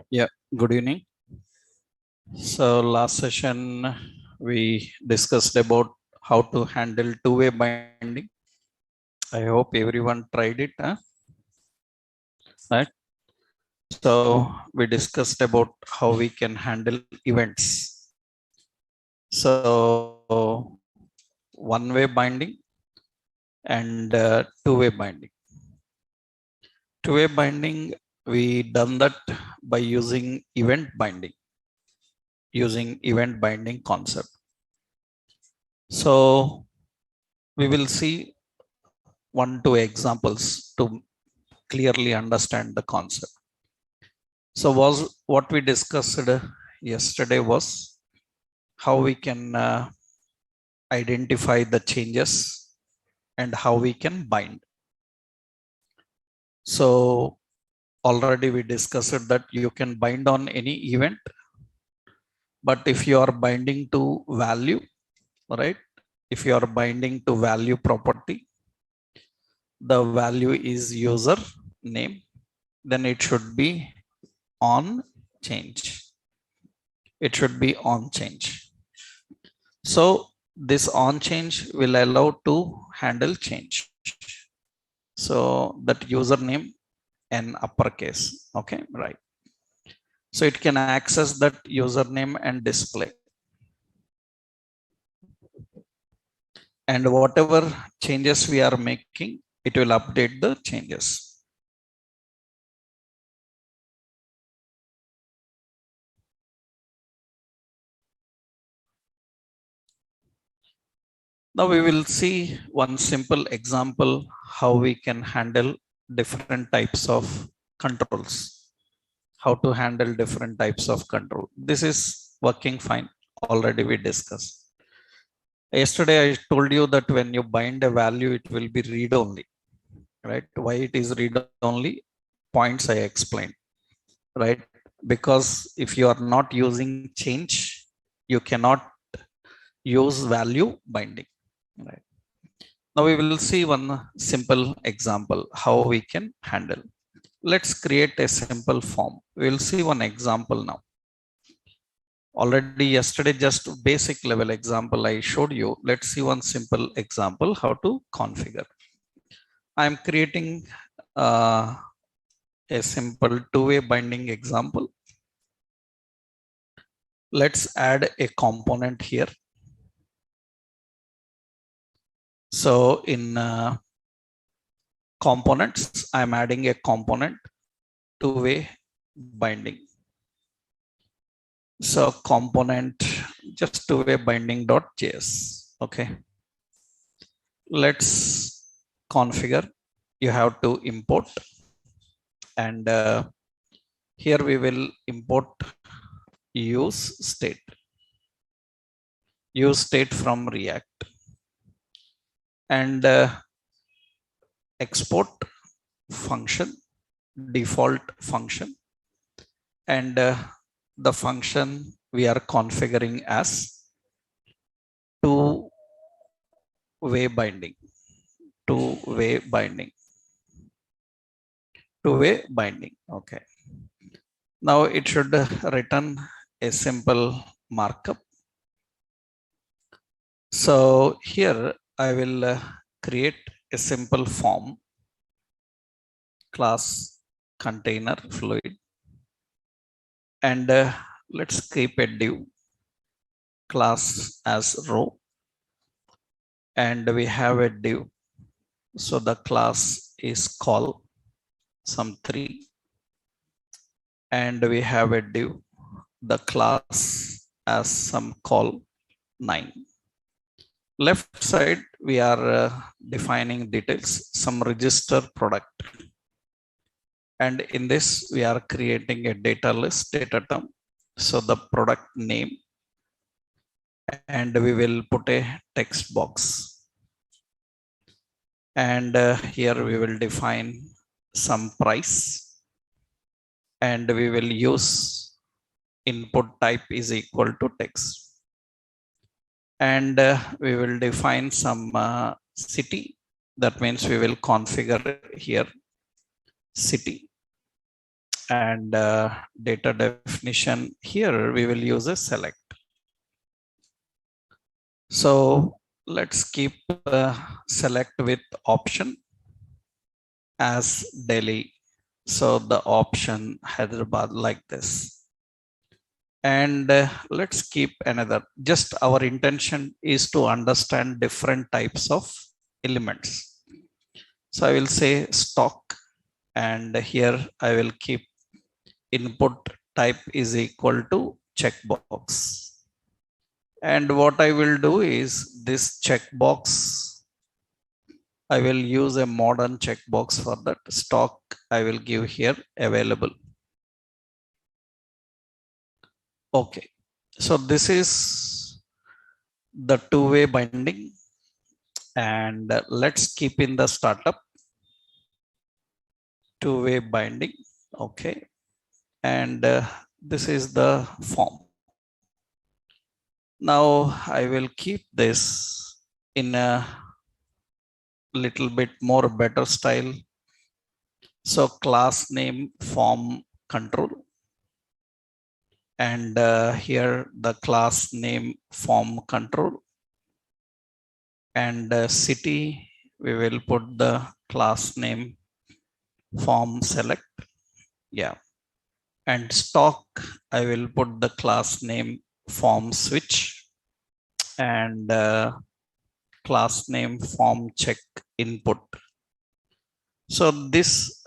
Yeah, good evening. So last session we discussed about how to handle two-way binding. I hope everyone tried it, right? So we discussed about how we can handle events. So one-way binding and two-way binding. Two-way binding, we done that by using event binding, using event binding concept. So we will see one, two examples to clearly understand the concept. So was what we discussed yesterday was how we can identify the changes and how we can bind. So already we discussed that you can bind on any event, but if you are binding to value, right? If you are binding to value property, the value is user name, then it should be on change. It should be on change. So this on change will allow to handle change. So that username and uppercase. Okay, right. So it can access that username and display. And whatever changes we are making, it will update the changes. Now we will see one simple example how we can handle different types of controls. How to handle different types of control. This is working fine. Already we discussed. Yesterday I told you that when you bind a value, it will be read only, right? Why it is read only? Points I explained, right? Because if you are not using change, you cannot use value binding, right? Now we will see one simple example how we can handle. Let's create a simple form. We'll see one example now. Already yesterday, just basic level example I showed you. Let's see one simple example how to configure. I'm creating a simple two-way binding example. Let's add a component here. So in components, I'm adding a component two-way binding. So component just two-way binding.js. Okay. Let's configure. You have to import, and here we will import use state from React, and export function, default function, and the function we are configuring as two-way binding. Two-way binding. Okay. Now it should return a simple markup. So here I will create a simple form, class container fluid, and let's keep a div class as row, and we have a div. So the class is call some 3, and we have a div, the class as some call 9. Left side, we are defining details, some register product. And in this, we are creating a data list, data term. So the product name, and we will put a text box. And here we will define some price, and we will use input type is equal to text. And we will define some city. That means we will configure here city, and data definition here we will use a select. So let's keep select with option as Delhi. So the option Hyderabad like this. And let's keep another. Just our intention is to understand different types of elements. So I will say stock, and here I will keep input type is equal to checkbox. And what I will do is this checkbox, I will use a modern checkbox for that. Stock I will give here available. Okay, so this is the two-way binding, and let's keep in the startup two-way binding. Okay, and this is the form. Now I will keep this in a little bit more better style. So class name form control, and here the class name form control, and city we will put the class name form select. Yeah, and stock I will put the class name form switch, and class name form check input. So this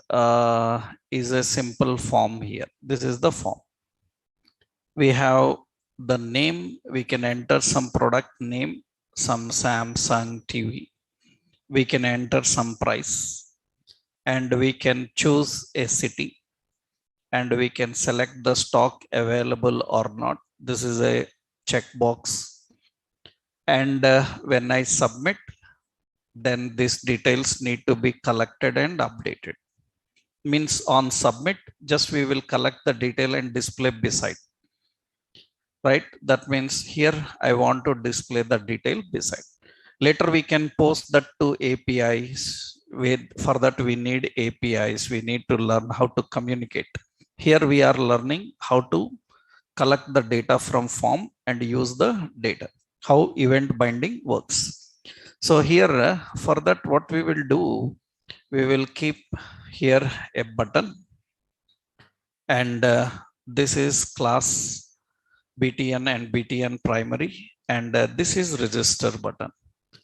is a simple form here. This is the form. We have the name, we can enter some product name, some Samsung TV. We can enter some price, and we can choose a city, and we can select the stock available or not. This is a checkbox. And when I submit, then these details need to be collected and updated. Means on submit, just we will collect the detail and display beside. Right? That means here I want to display the detail beside. Later we can post that to APIs. For that we need APIs. We need to learn how to communicate. Here we are learning how to collect the data from form and use the data, how event binding works. So here for that what we will do, we will keep here a button, and this is class BTN and BTN primary, and this is register button.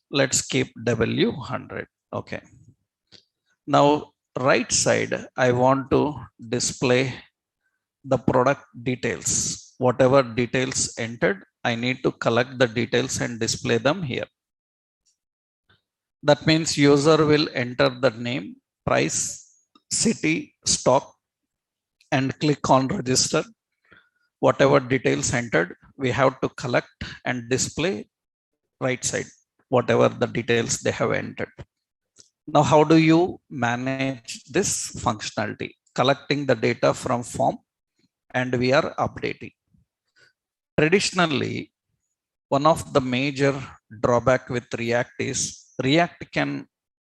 Let's keep W100. Okay. Now right side I want to display the product details. Whatever details entered, I need to collect the details and display them here. That means user will enter the name, price, city, stock, and click on register. Whatever details entered, we have to collect and display right side, whatever the details they have entered. Now, how do you manage this functionality? Collecting the data from form, and we are updating. Traditionally, one of the major drawback with React is React can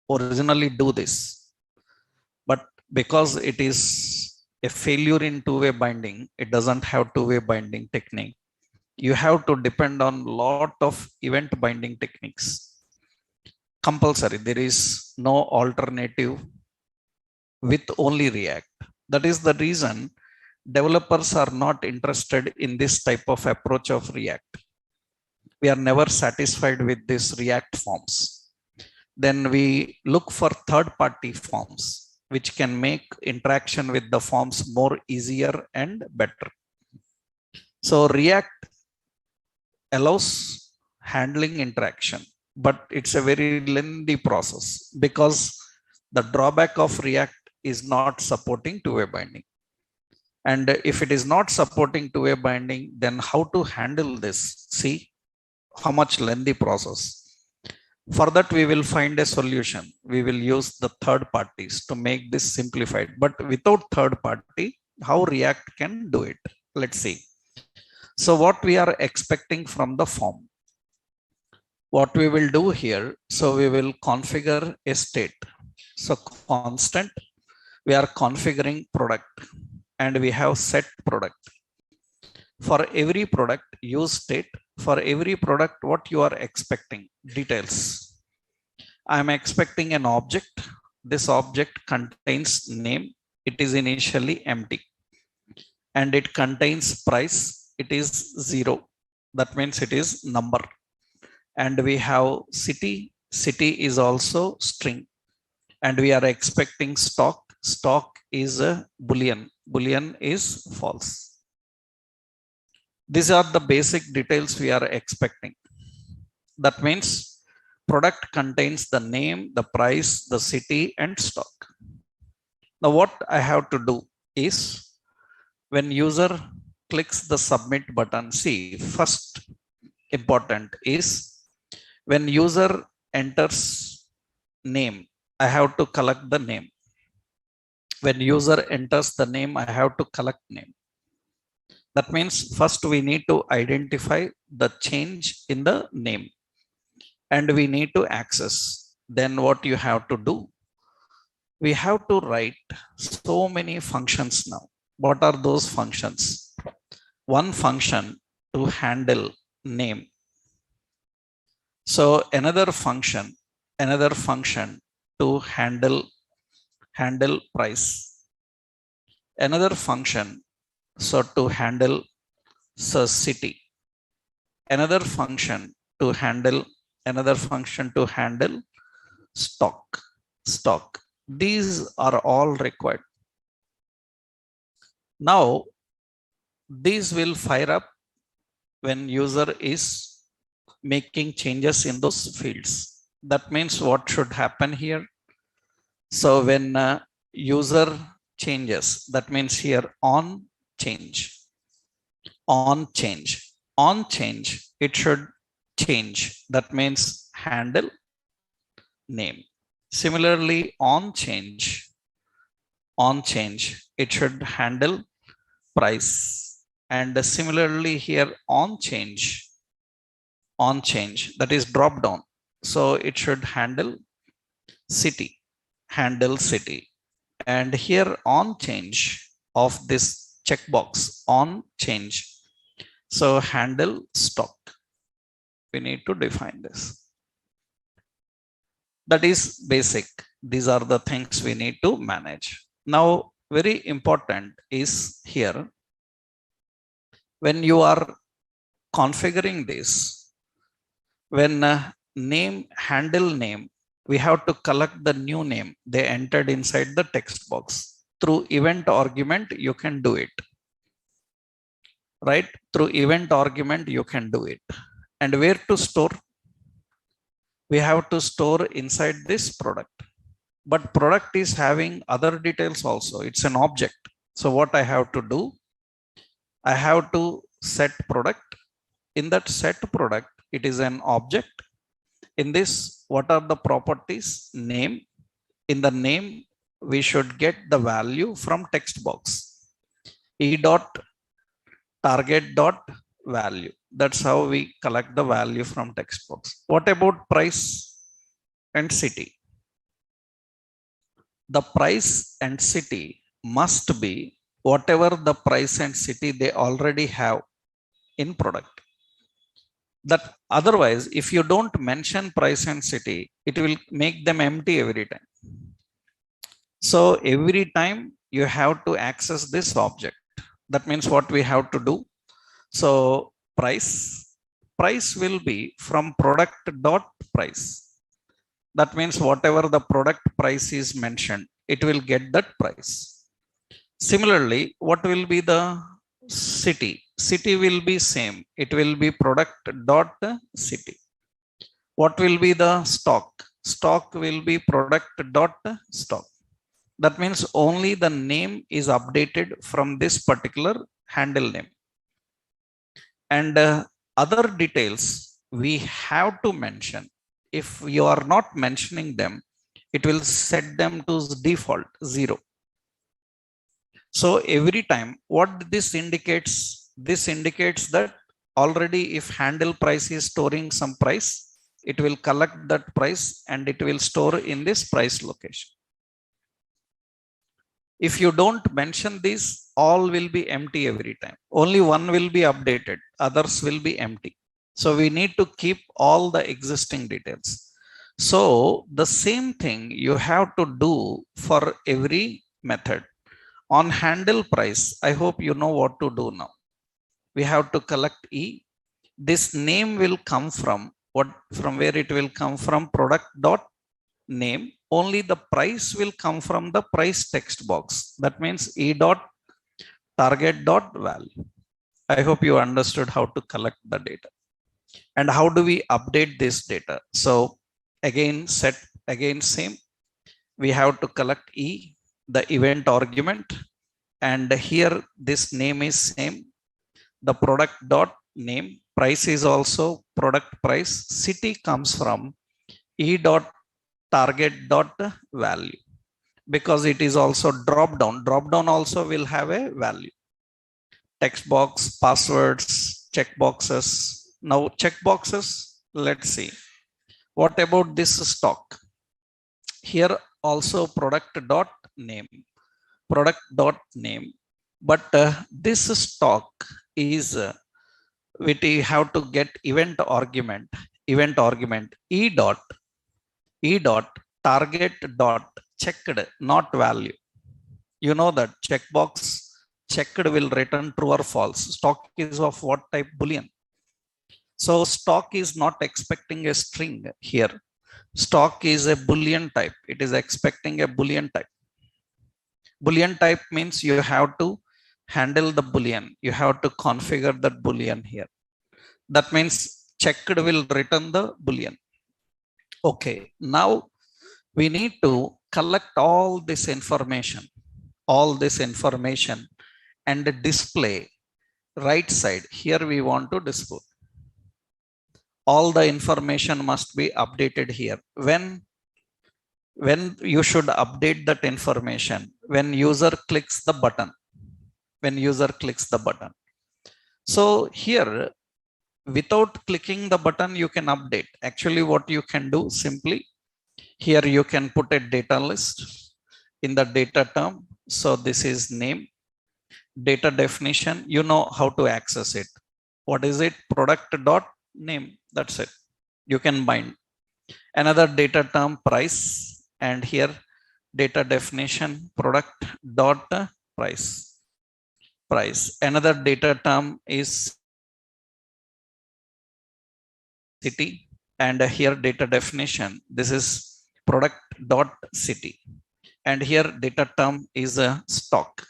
originally do this, but because it is a failure in two-way binding, it doesn't have two-way binding technique. You have to depend on lot of event binding techniques. Compulsory, there is no alternative with only React. That is the reason developers are not interested in this type of approach of React. We are never satisfied with this React forms. Then we look for third-party forms, which can make interaction with the forms more easier and better. So React allows handling interaction, but it's a very lengthy process because the drawback of React is not supporting two-way binding. And if it is not supporting two-way binding, then how to handle this? See how much lengthy process. For that, we will find a solution. We will use the third parties to make this simplified. But without third party, how React can do it? Let's see. So what we are expecting from the form? What we will do here, so we will configure a state. So constant, we are configuring product and we have set product. For every product, use state. For every product, what you are expecting, details. I am expecting an object. This object contains name. It is initially empty. And it contains price. It is 0. That means it is number. And we have city. City is also string. And we are expecting stock. Stock is a boolean. Boolean is false. These are the basic details we are expecting. That means product contains the name, the price, the city, and stock. Now what I have to do is, when user clicks the submit button, see, first important is when user enters name, I have to collect the name. When user enters the name, I have to collect name. That means first we need to identify the change in the name and we need to access. Then what you have to do? We have to write so many functions now. What are those functions? One function to handle name. So another function to handle price. Another function so to handle city. Another function to handle stock. These are all required. Now these will fire up when user is making changes in those fields. That means what should happen here? So when user changes, that means here on change, it should change. That means handle name. Similarly, on change, it should handle price. And similarly here on change, that is drop down. So it should handle city. And here on change of this checkbox on change, so handle stock. We need to define this. That is basic. These are the things we need to manage. Now very important is here, when you are configuring this, when name, handle name, we have to collect the new name they entered inside the text box. Through event argument, you can do it. Right? Through event argument, you can do it. And where to store? We have to store inside this product. But product is having other details also. It's an object. So what I have to do? I have to set product. In that set product, it is an object. In this, what are the properties? Name. In the name, we should get the value from text box. E dot target dot value. That's how we collect the value from text box. What about price and city? The price and city must be whatever the price and city they already have in product. That otherwise, if you don't mention price and city, it will make them empty every time. So every time you have to access this object. That means what we have to do? So price will be from product dot price. That means whatever the product price is mentioned, it will get that price. Similarly, what will be the city? City will be same. It will be product dot city. What will be the stock? Stock will be product dot stock. That means only the name is updated from this particular handle name. And other details we have to mention. If you are not mentioning them, it will set them to default 0. So every time, what this indicates? This indicates that already if handle price is storing some price, It will collect that price and it will store in this price location. If you don't mention these, all will be empty every time. Only one will be updated, others will be empty. So we need to keep all the existing details. So the same thing you have to do for every method. On handle price, I hope you know what to do now. We have to collect E. This name will come from what? From where it will come from? Product dot name. Only the price will come from the price text box. That means E dot target dot value. I hope you understood how to collect the data. And how do we update this data? So again, set again same. We have to collect E, the event argument, and here this name is same. The product dot name, price is also product price. City comes from E dot target dot value, because it is also drop down. Drop down also will have a value. Text box, passwords, check boxes. Now check boxes, let's see. What about this stock? Here also product dot name, product dot name. But this stock is we have to get event argument E dot target dot checked, not value. You know that checkbox checked will return true or false. Stock is of what type? Boolean. So stock is not expecting a string here. Stock is a Boolean type. It is expecting a Boolean type. Boolean type means you have to handle the Boolean. You have to configure that Boolean here. That means checked will return the Boolean. Okay, now we need to collect all this information and display right side. Here we want to display. All the information must be updated here. When you should update that information? When user clicks the button. When user clicks the button. So here, without clicking the button, you can update. Actually, what you can do simply, here you can put a data list in the data term. So this is name, data definition. You know how to access it. What is it? Product dot name. That's it. You can bind another data term, price, and here data definition, product dot price. Another data term is city, and here data definition, this is product dot city, and here data term is a stock,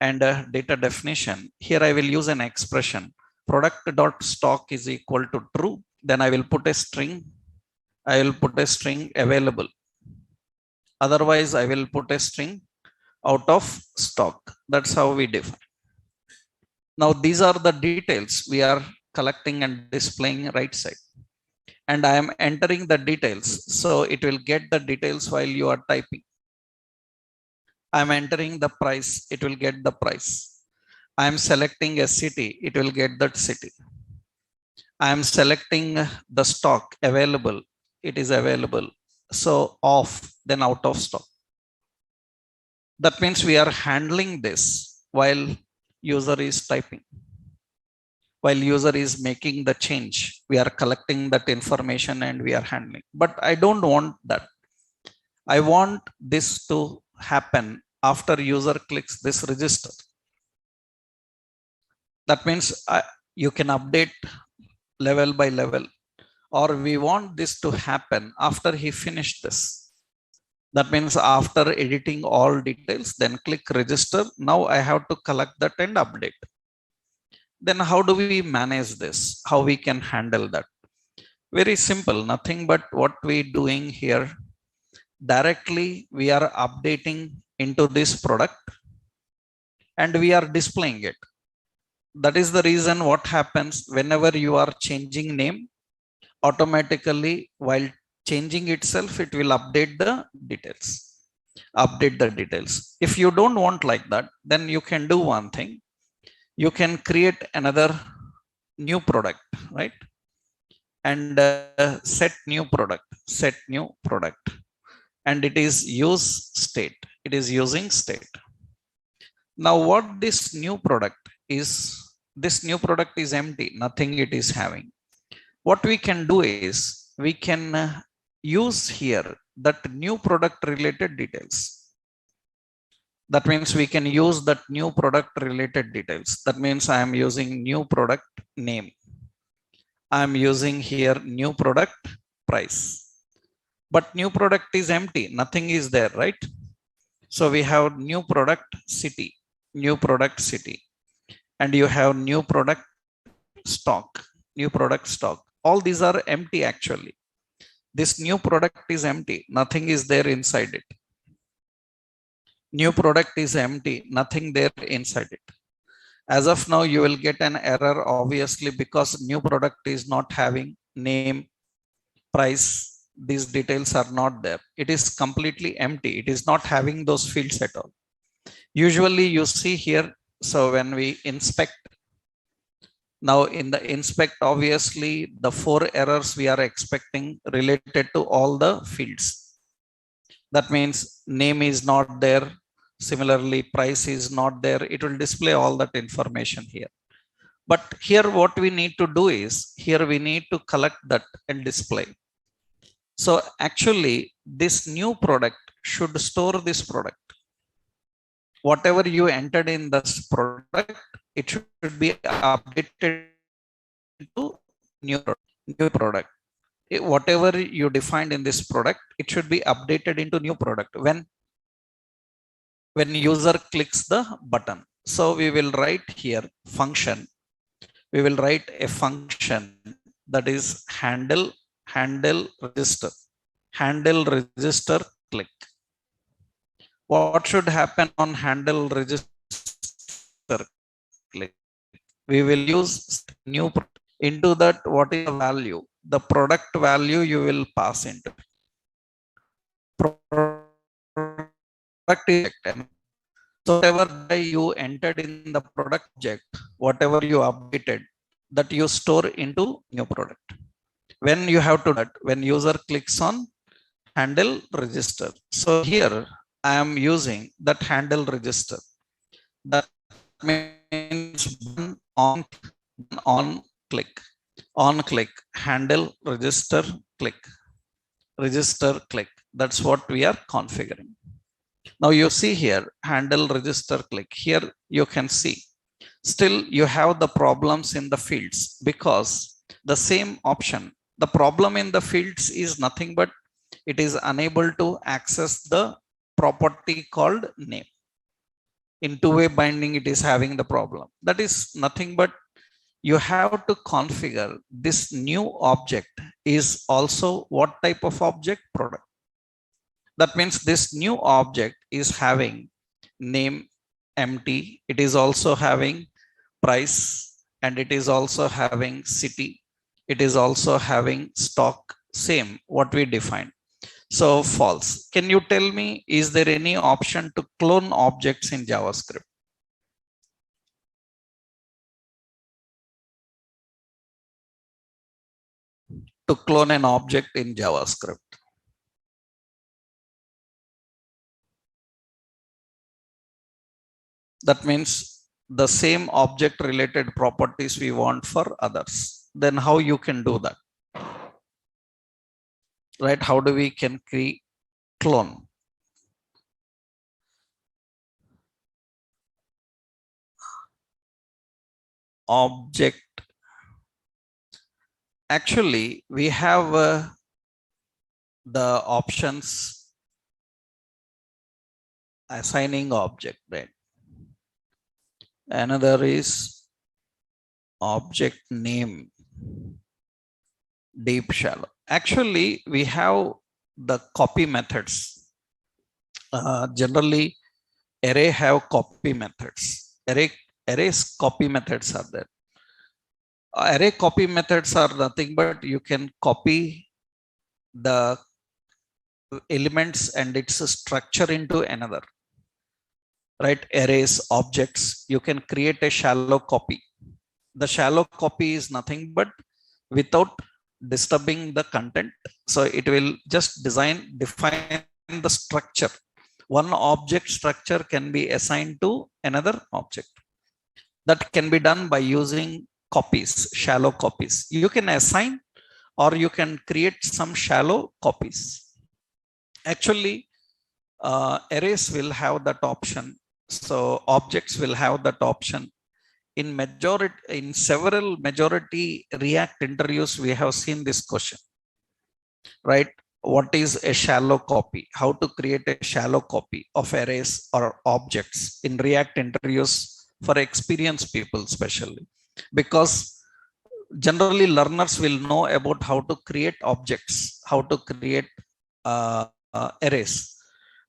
and data definition, here I will use an expression, product dot stock is equal to true. Then I will put a string. Available. Otherwise I will put a string out of stock. That's how we define. Now these are the details we are collecting and displaying right side. And I am entering the details. So it will get the details while you are typing. I am entering the price. It will get the price. I am selecting a city. It will get that city. I am selecting the stock available. It is available. So off, then out of stock. That means we are handling this while user is typing. While user is making the change, we are collecting that information and we are handling. But I don't want that. I want this to happen after user clicks this register. That means you can update level by level, or we want this to happen after he finished this. That means after editing all details, then click register. Now I have to collect that and update. Then how do we manage this? How we can handle that? Very simple, nothing but what we doing here. Directly we are updating into this product and we are displaying it. That is the reason what happens whenever you are changing name, automatically while changing itself, it will update the details. If you don't want like that, then you can do one thing. You can create another new product, right? and set new product, and it is use state. It is using state. Now what this new product is empty, nothing it is having. What we can do is we can use here that new product related details. That means we can use that new product related details. That means I am using new product name. I am using here new product price. But new product is empty, nothing is there, right? So we have new product city, new product city, and you have new product stock, new product stock. All these are empty actually. This new product is empty, nothing is there inside it. New product is empty, nothing there inside it. As of now, you will get an error obviously because new product is not having name, price. These details are not there. It is completely empty. It is not having those fields at all. Usually you see here, so when we inspect, now in the inspect, obviously the 4 errors we are expecting related to all the fields. That means name is not there. Similarly, price is not there. It will display all that information here. But here what we need to do is, here we need to collect that and display. So actually this new product should store this product. Whatever you entered in this product, it should be updated to new product. Whatever you defined in this product, it should be updated into new product when user clicks the button. So we will write here function. We will write a function that is handle register click. What should happen on handle register click? We will use new into that. What is the value? The product value you will pass into. Product is, so whatever you entered in the product object, whatever you updated, that you store into new product. When you have to that, when user clicks on handle register. So here I am using that handle register. That means on click handle register click. That's what we are configuring. Now you see here handle register click. Here you can see still you have the problems in the fields because the same option. The problem in the fields is nothing but it is unable to access the property called name. In two-way binding, it is having the problem. That is nothing but you have to configure this new object is also what type of object? Product. That means this new object is having name empty. It is also having price, and it is also having city. It is also having stock, same what we defined. So false. Can you tell me, is there any option to clone objects in JavaScript? To clone an object in JavaScript. That means the same object related properties we want for others. Then how you can do that? Right? How do we can create clone? Object. Actually, we have the options assigning object, right? Another is object name, deep shallow. Actually, we have the copy methods. Generally, array have copy methods. Arrays copy methods are there. Array copy methods are nothing but you can copy the elements and its structure into another. Right? Arrays, objects, you can create a shallow copy. The shallow copy is nothing but without disturbing the content. So it will just define the structure. One object structure can be assigned to another object. That can be done by using copies, shallow copies. You can assign or you can create some shallow copies. Actually, arrays will have that option. So objects will have that option. In several majority React interviews, we have seen this question, right? What is a shallow copy? How to create a shallow copy of arrays or objects in React interviews for experienced people, especially because generally learners will know about how to create objects, how to create arrays.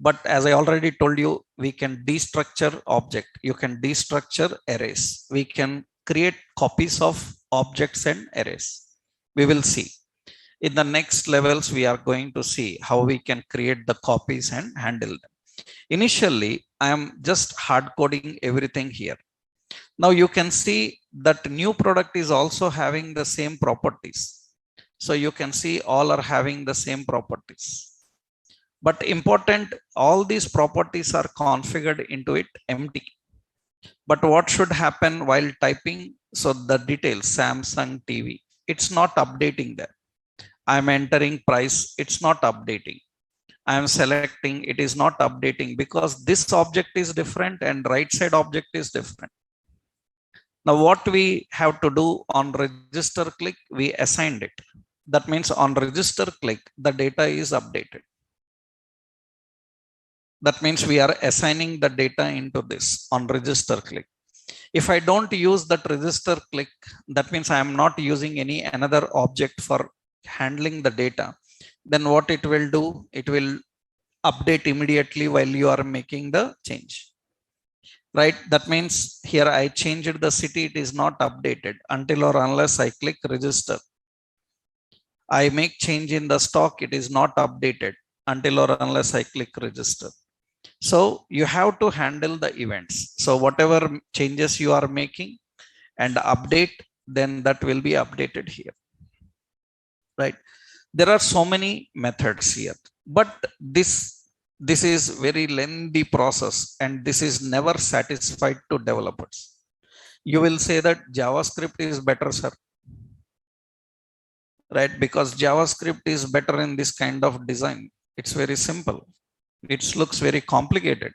But as I already told you, we can destructure object. You can destructure arrays. We can create copies of objects and arrays. We will see. In the next levels, we are going to see how we can create the copies and handle them. Initially, I am just hard coding everything here. Now you can see that new product is also having the same properties. So you can see all are having the same properties. But important, all these properties are configured into it empty. But what should happen while typing? So the details, Samsung TV, it's not updating there. I'm entering price, it's not updating. I'm selecting, it is not updating because this object is different and right side object is different. Now what we have to do on register click, we assigned it. That means on register click, the data is updated. That means we are assigning the data into this on register click. If I don't use that register click, that means I am not using any another object for handling the data. Then what it will do, it will update immediately while you are making the change. Right? That means here I changed the city, it is not updated until or unless I click register. I make change in the stock, it is not updated until or unless I click register. So you have to handle the events. So whatever changes you are making and update, then that will be updated here. Right? There are so many methods here, but this is very lengthy process and this is never satisfied to developers. You will say that JavaScript is better, sir. Right? Because JavaScript is better in this kind of design. It's very simple. It looks very complicated.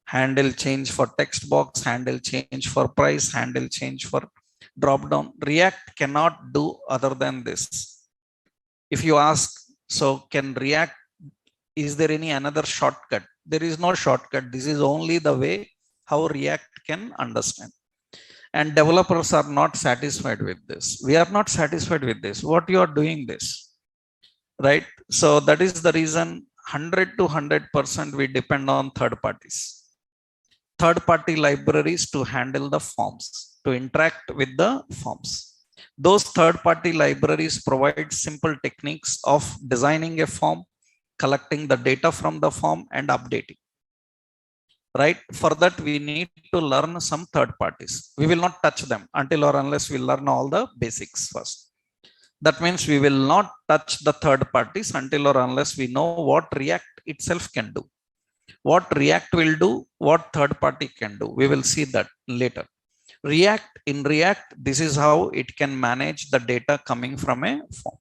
Handle change for text box, handle change for price, handle change for drop down. React cannot do other than this. If you ask, so can React, is there any another shortcut? There is no shortcut. This is only the way how React can understand. And developers are not satisfied with this. We are not satisfied with this. What you are doing this, right? So that is the reason 100 to 100% we depend on third parties. Third-party libraries to handle the forms, to interact with the forms. Those third-party libraries provide simple techniques of designing a form, collecting the data from the form and updating. Right? For that, we need to learn some third parties. We will not touch them until or unless we learn all the basics first. That means we will not touch the third parties until or unless we know what React itself can do. What React will do, what third party can do. We will see that later. In React, this is how it can manage the data coming from a form.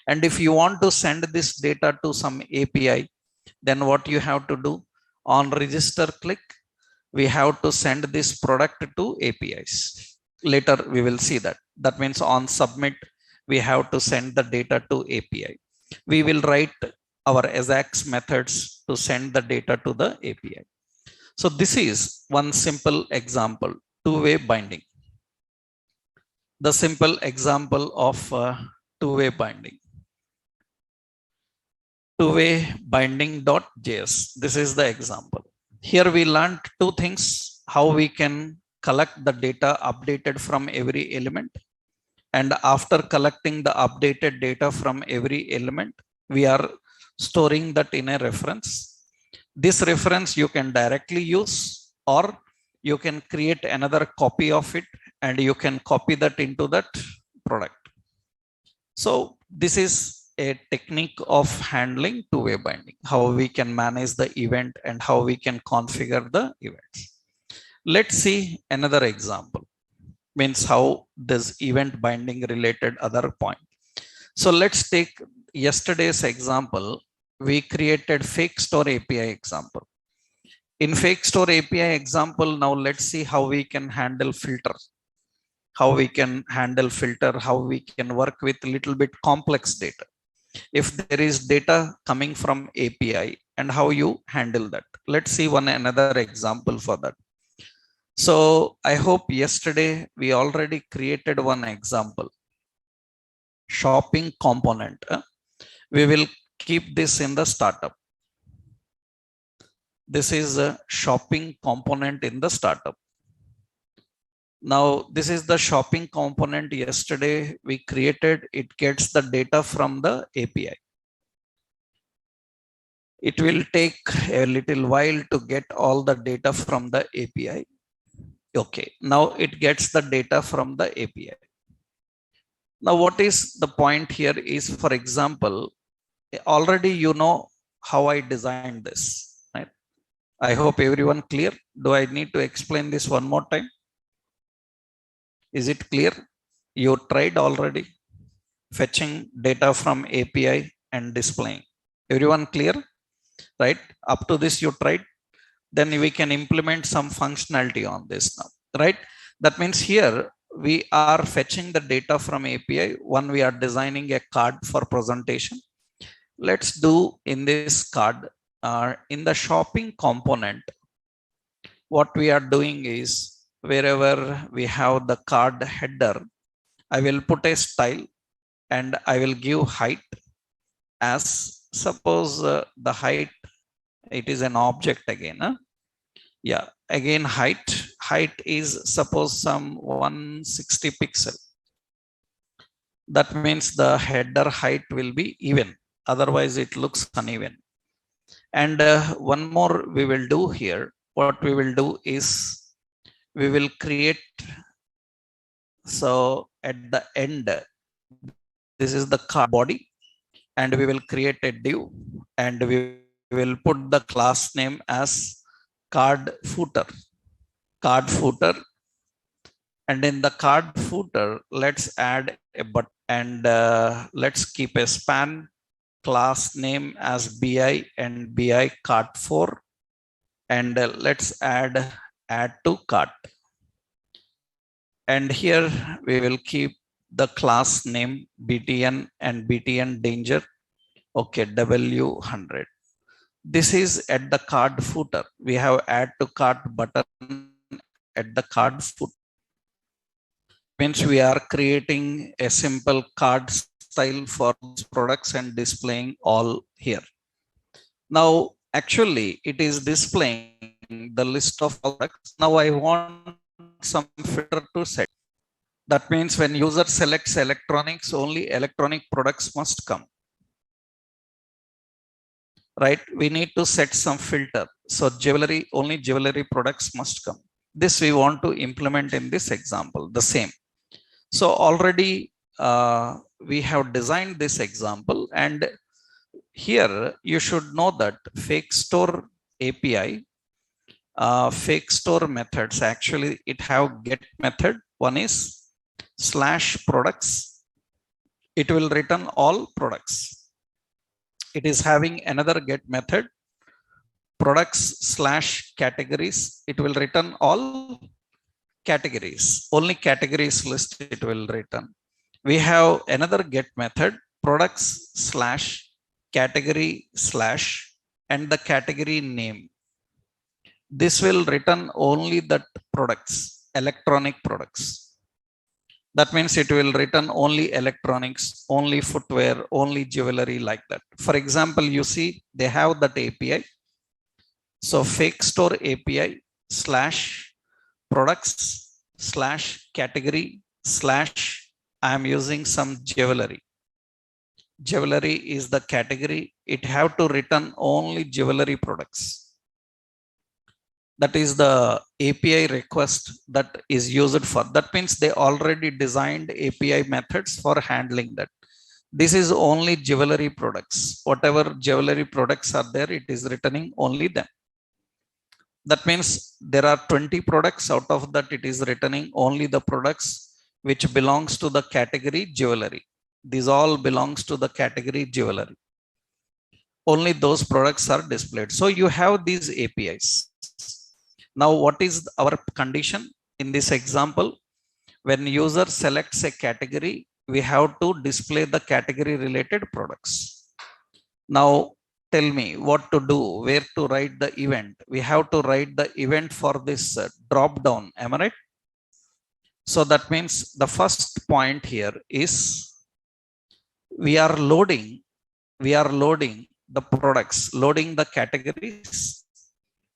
And if you want to send this data to some API, then what you have to do? On register click, we have to send this product to APIs. Later, we will see that. That means on submit, we have to send the data to API. We will write our AJAX methods to send the data to the API. So this is one simple example, two-way binding. The simple example of two-way binding. Two-way binding.js. This is the example. Here we learned two things, how we can collect the data updated from every element. And after collecting the updated data from every element, we are storing that in a reference. This reference you can directly use, or you can create another copy of it and you can copy that into that product. So this is a technique of handling two-way binding, how we can manage the event and how we can configure the events. Let's see another example, means how this event binding related other point. So let's take yesterday's example. We created fake store API example. In fake store API example, now let's see how we can handle filter, how we can handle filter, how we can work with little bit complex data. If there is data coming from API and how you handle that. Let's see one another example for that. So I hope yesterday we already created one example, shopping component. We will keep this in the startup. This is a shopping component in the startup. Now this is the shopping component yesterday we created. It gets the data from the API. It will take a little while to get all the data from the API. Okay, now it gets the data from the API. Now what is the point here is, for example, already you know how I designed this, right? I hope everyone clear. Do I need to explain this one more time? Is it clear? You tried already fetching data from API and displaying. Everyone clear? Right? Up to this you tried. Then we can implement some functionality on this now, right? That means here we are fetching the data from API. One, we are designing a card for presentation. Let's do in this card, in the shopping component, what we are doing is, wherever we have the card header, I will put a style and I will give height as, suppose the height, it is an object again. Yeah, again height is suppose some 160 pixel. That means the header height will be even, otherwise it looks uneven. And one more we will do here. What we will do is we will create, so at the end, this is the card body, and we will create a div and we will put the class name as card footer. And in the card footer, let's add a button, and let's keep a span class name as BI and BI cart 4, and let's add to cart. And here we will keep the class name BTN and BTN danger. Okay, W100. This is at the card footer. We have add to cart button at the card footer. Means we are creating a simple card style for products and displaying all here. Now actually it is displaying the list of products. Now I want some filter to set. That means when user selects electronics, only electronic products must come, right? We need to set some filter. So jewelry, only jewelry products must come. This we want to implement in this example, the same. So already we have designed this example, and here you should know that fake store API, fake store methods, actually it have get method. One is /products. It will return all products. It is having another get method, products/categories. It will return all categories, only categories list it will return. We have another get method, products/category/ and the category name. This will return only that products, electronic products. That means it will return only electronics, only footwear, only jewelry, like that. For example, you see they have that API. So fake store API /products/category/ I am using some jewelry. Jewelry is the category. It have to return only jewelry products. That is the API request that is used for. That means they already designed API methods for handling that. This is only jewelry products. Whatever jewelry products are there, it is returning only them. That means there are 20 products. Out of that, it is returning only the products which belongs to the category jewelry. These all belongs to the category jewelry. Only those products are displayed. So you have these APIs. Now, what is our condition in this example? When user selects a category, we have to display the category related products. Now, tell me what to do, where to write the event. We have to write the event for this drop down. Am I right? So that means the first point here is we are loading the products, loading the categories.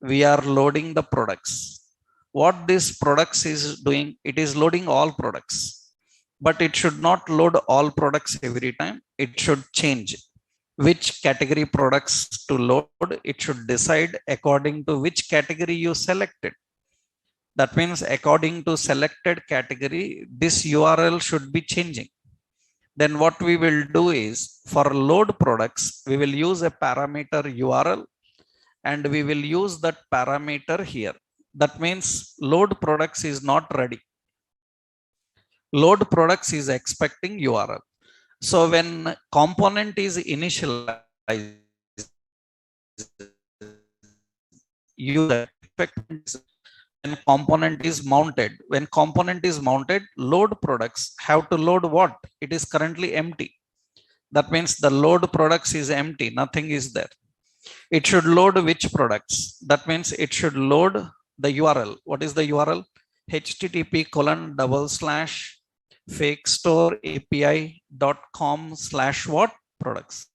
We are loading the products. What this products is doing, it is loading all products, but it should not load all products every time. It should change which category products to load. It should decide according to which category you selected. That means according to selected category, this URL should be changing. Then what we will do is for load products, we will use a parameter URL and we will use that parameter here. That means load products is not ready. Load products is expecting URL. So when component is initialized, user when component is mounted. When component is mounted, load products have to load what? It is currently empty. That means the load products is empty. Nothing is there. It should load which products? That means it should load the URL. What is the URL? http://fakestoreapi.com/what products.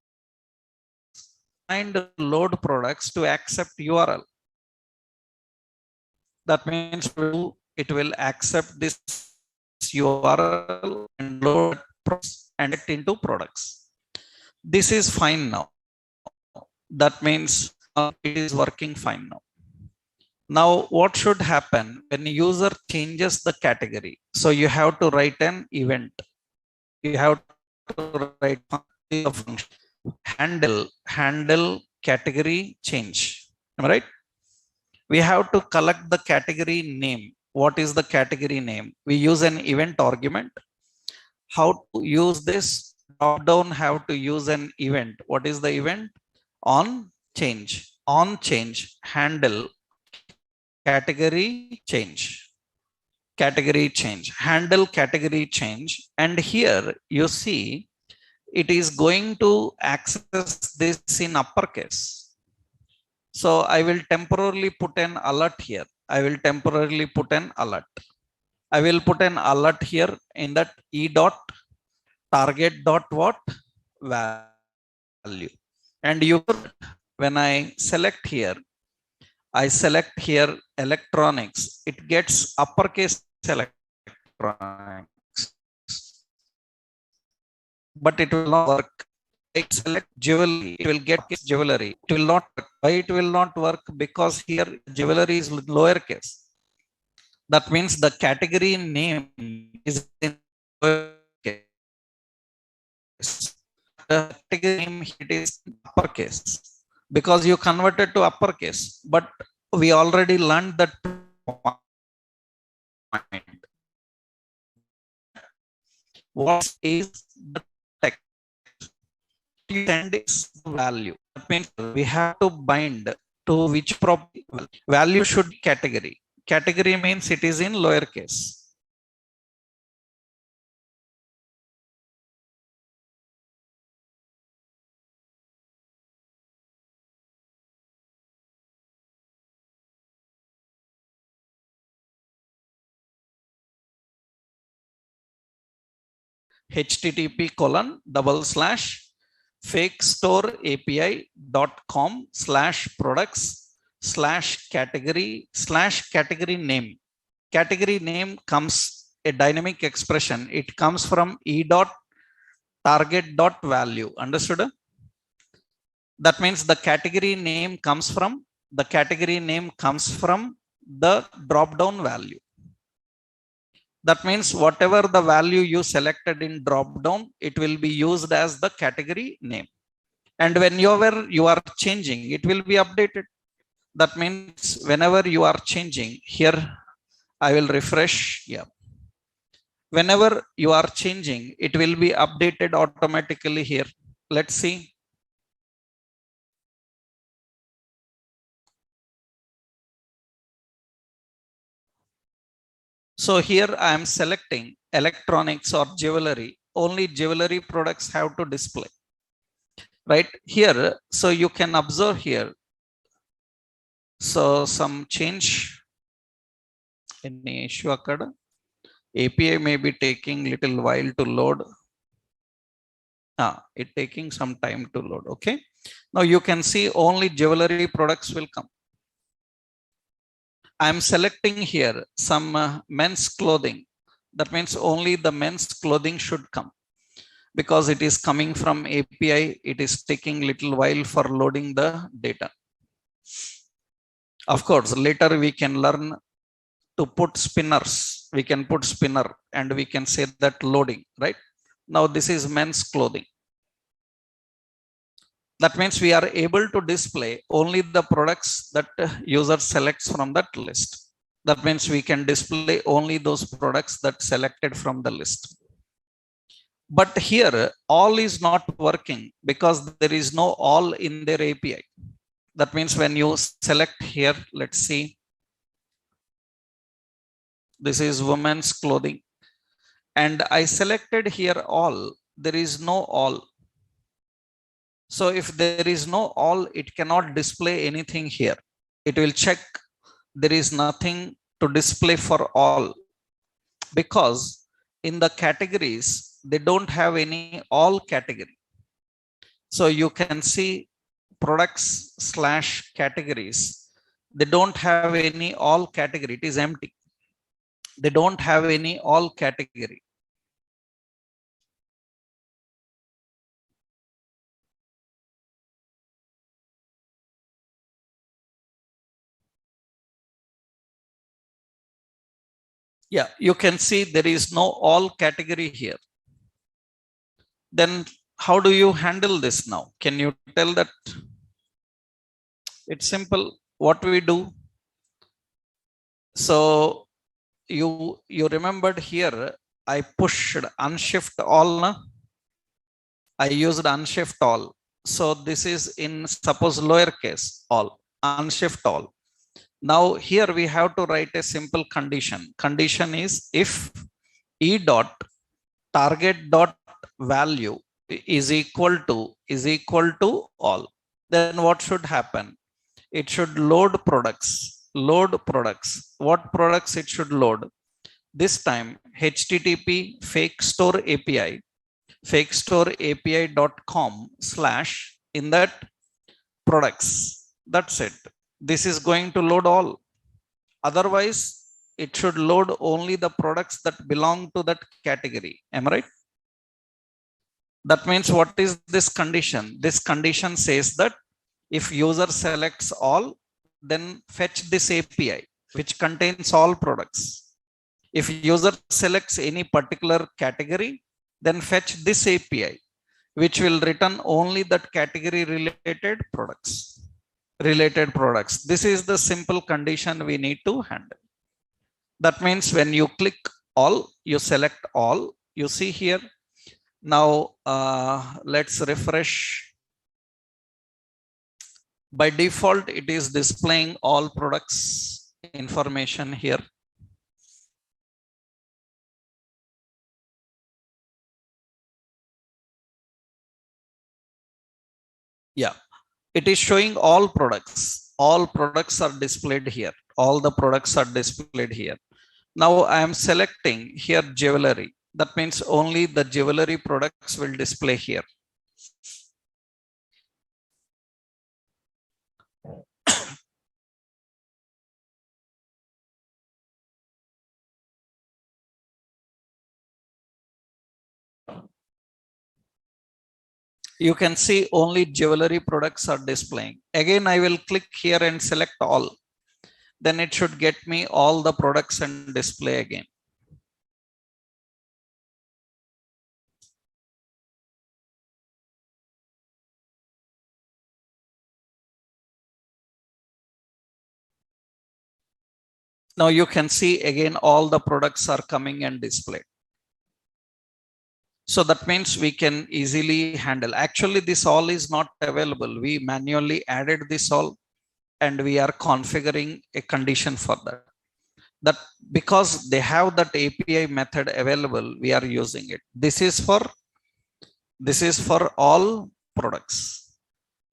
And load products to accept URL. That means it will accept this URL and load and it into products. This is fine now. That means it is working fine now. Now, what should happen when the user changes the category? So you have to write an event. You have to write a function. Handle category change. Am I right? We have to collect the category name. What is the category name? We use an event argument. How to use this? Drop down have to use an event. What is the event? On change. On change. Handle category change. Category change. Handle category change. And here you see it is going to access this in uppercase. So I will temporarily put an alert here. I will temporarily put an alert. I will put an alert here in that e dot target dot what value. And you, when I select here electronics, it gets uppercase electronics, but it will not work. I select jewelry, it will get jewelry. It will not work. Why it will not work? Because here jewelry is lowercase. That means the category name is in lowercase. The category name it is uppercase because you converted to uppercase. But we already learned that point. What is the text? You send its value. That means we have to bind to which property. Value should be category. Category means it is in lowercase. http://fakestoreapi.com/products/category/category name. Category name comes a dynamic expression. It comes from e dot target dot value. Understood? That means the category name comes from the drop down value. That means whatever the value you selected in drop down, it will be used as the category name. And whenever you are changing, it will be updated. That means whenever you are changing here, I will refresh. Yeah. Whenever you are changing, it will be updated automatically here. Let's see. So here I am selecting electronics or jewelry. Only jewelry products have to display right here. So you can observe here. So some change. Any issue occurred? API may be taking little while to load. It taking some time to load. Okay. Now you can see only jewelry products will come. I'm selecting here some men's clothing. That means only the men's clothing should come, because it is coming from API. It is taking little while for loading the data. Of course, later we can learn to put spinners. We can put spinner and we can say that loading, right? Now this is men's clothing. That means we are able to display only the products that user selects from that list. That means we can display only those products that selected from the list. But here all is not working because there is no all in their API. That means when you select here, let's see, this is women's clothing, and I selected here all. There is no all. So if there is no all, it cannot display anything here. It will check there is nothing to display for all, because in the categories, they don't have any all category. So you can see products/categories. They don't have any all category. It is empty. They don't have any all category. Yeah, you can see there is no all category here. Then how do you handle this now? Can you tell that? It's simple. What we do? So you remembered here, I pushed unshift all. Na? I used unshift all. So this is in suppose lowercase all, unshift all. Now here we have to write a simple condition. Condition is if e dot target dot value is equal to all, then what should happen? It should load products. Load products. What products it should load? This time HTTP fake store API, fakestoreapi.com/ in that products. That's it. This is going to load all. Otherwise, it should load only the products that belong to that category. Am I right? That means what is this condition? This condition says that if user selects all, then fetch this API which contains all products. If user selects any particular category, then fetch this API which will return only that category related products. This is the simple condition we need to handle. That means when you click all, you select all, you see here. Now let's refresh. By default, it is displaying all products information here. Yeah, it is showing all products. All products are displayed here. All the products are displayed here. Now I am selecting here jewelry. That means only the jewelry products will display here. You can see only jewelry products are displaying. Again, I will click here and select all. Then it should get me all the products and display again. Now you can see again all the products are coming and displayed. So that means we can easily handle. Actually, this all is not available. We manually added this all and we are configuring a condition for that. That because they have that API method available, we are using it. This is for all products.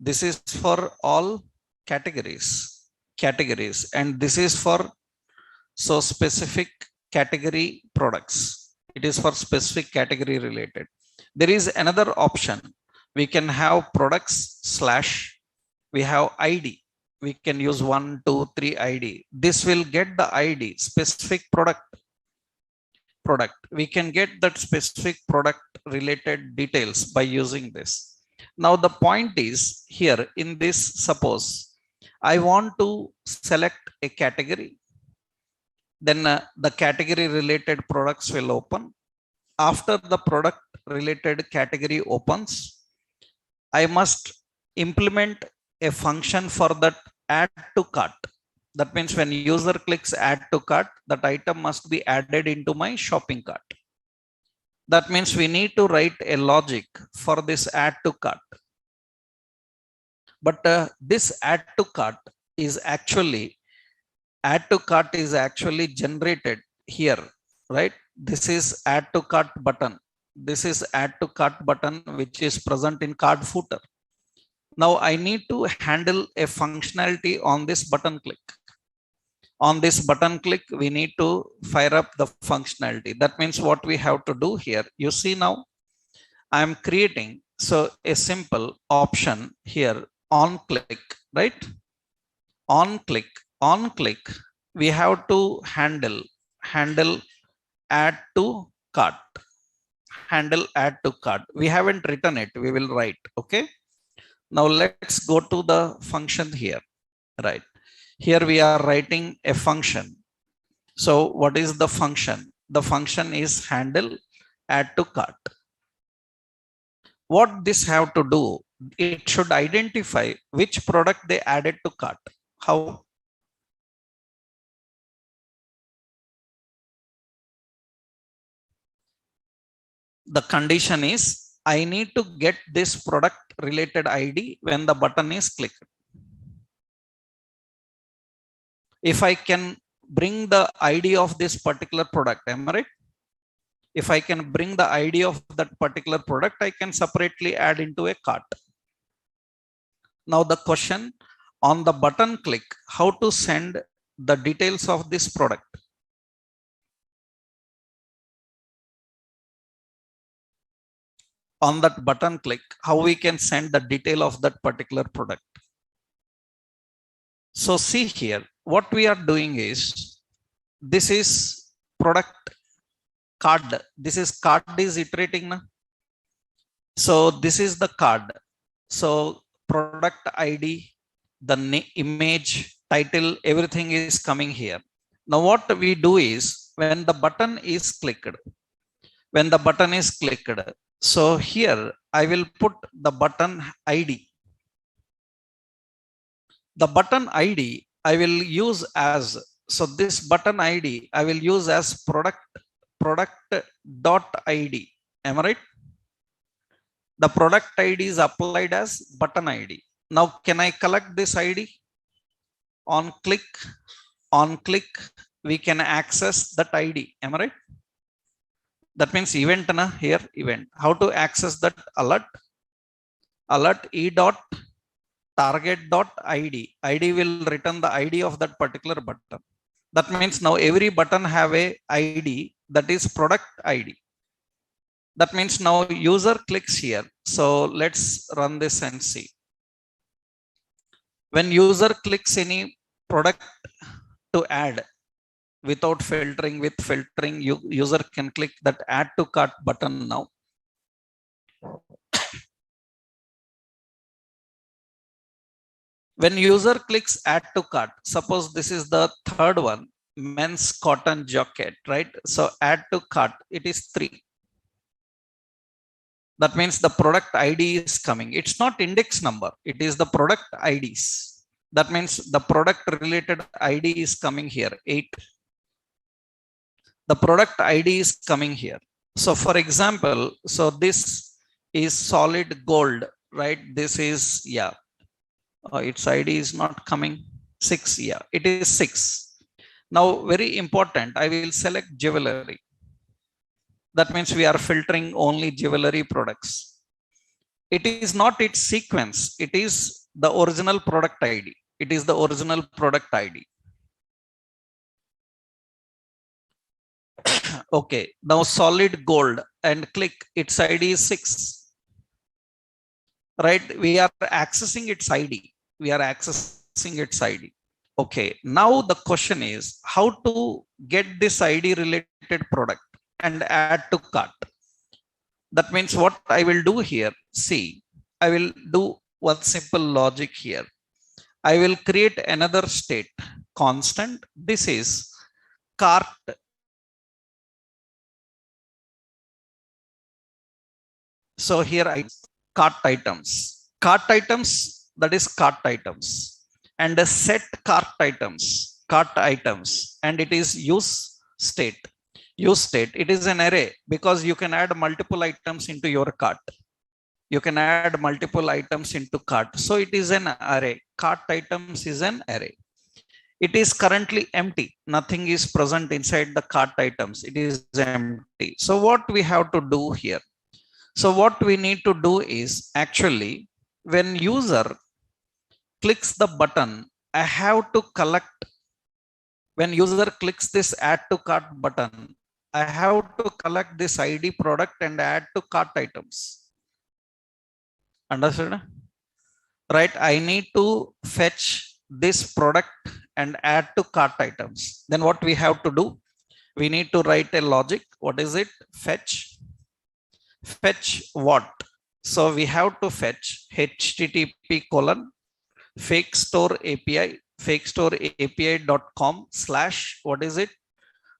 This is for all categories, and this is for so specific category products. It is for specific category related. There is another option. We can have products slash, we have ID. We can use 1, 2, 3 ID. This will get the ID, specific product. We can get that specific product related details by using this. Now the point is here in this, suppose I want to select a category, then the category related products will open. After the product related category opens, I must implement a function for that add to cart. That means when user clicks add to cart, that item must be added into my shopping cart. That means we need to write a logic for this add to cart. But this add to cart is actually generated here, right? This is add to cart button. This is add to cart button, which is present in cart footer. Now I need to handle a functionality on this button click. On this button click, we need to fire up the functionality. That means what we have to do here, you see now, I'm creating so a simple option here on click, right? On click, we have to handle add to cart. Handle add to cart. We haven't written it, we will write, okay? Now let's go to the function here, right? Here we are writing a function. So what is the function? The function is handle add to cart. What this have to do? It should identify which product they added to cart. How? The condition is I need to get this product related ID when the button is clicked. If I can bring the ID of this particular product, am I right? If I can bring the ID of that particular product, I can separately add into a cart. Now the question on the button click, how to send the details of this product? On that button click, how we can send the detail of that particular product? So see here, what we are doing is, this is product card. This is card is iterating now. So this is the card. So product ID, the image, title, everything is coming here. Now what we do is, when the button is clicked, so here I will put the button ID. The button ID I will use as, so this button ID I will use as product dot ID. Am I right? The product ID is applied as button ID. Now can I collect this ID? On click, we can access that ID. Am I right? That means event na here, event. How to access that alert? Alert e dot target dot ID. ID will return the ID of that particular button. That means now every button have a ID, that is product ID. That means now user clicks here. So let's run this and see. When user clicks any product to add, without filtering, with filtering, user can click that add to cart button now. When user clicks add to cart, suppose this is the third one, men's cotton jacket, right? So add to cart, it is 3. That means the product ID is coming. It's not index number, it is the product IDs. That means the product related ID is coming here, 8. The product ID is coming here. So for example, so this is solid gold, right? This is, yeah, its ID is not coming. 6, yeah, it is 6. Now, very important, I will select jewelry. That means we are filtering only jewelry products. It is not its sequence, it is the original product ID. It is the original product ID. Okay, now solid gold and click, its ID is 6. Right, we are accessing its ID. We are accessing its ID. Okay, now the question is how to get this ID related product and add to cart. That means what I will do here, see, I will do one simple logic here. I will create another state constant. This is cart. So here I cart items, that is cart items, and a set cart items, and it is use state. Use state, it is an array because you can add multiple items into your cart. You can add multiple items into cart. So it is an array. Cart items is an array. It is currently empty. Nothing is present inside the cart items. It is empty. So what we have to do here? So what we need to do is actually when user clicks the button, I have to collect. When user clicks this add to cart button, I have to collect this ID product and add to cart items. Understood? Right? I need to fetch this product and add to cart items. Then what we have to do? We need to write a logic. What is it? Fetch. Fetch what? So we have to fetch http colon fake store API fakestoreapi.com / what is it?